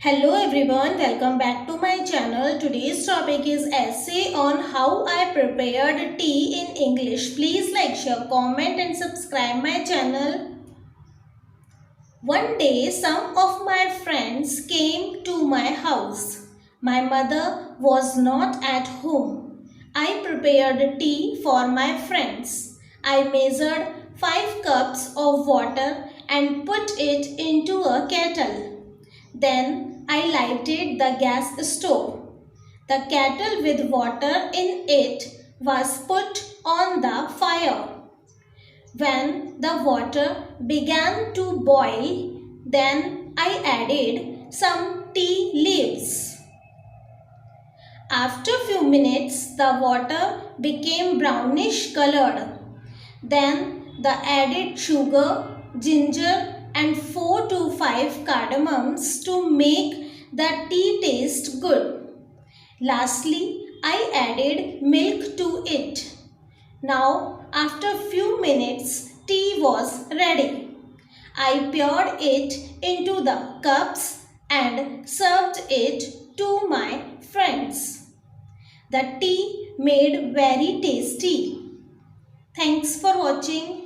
Hello everyone, welcome back to my channel. Today's topic is essay on how I prepared tea in English. Please like, share, comment and subscribe my channel. One day some of my friends came to my house. My mother was not at home. I prepared tea for my friends. I measured 5 cups of water and put it into a kettle. Then I lighted the gas stove. The kettle with water in it was put on the fire. When the water began to boil, then I added some tea leaves. After few minutes, the water became brownish colored. Then the added sugar, ginger and 4 to 5 cardamoms to make the tea taste good. Lastly, I added milk to it. Now, after few minutes, tea was ready. I poured it into the cups and served it to my friends. The tea made very tasty. Thanks for watching.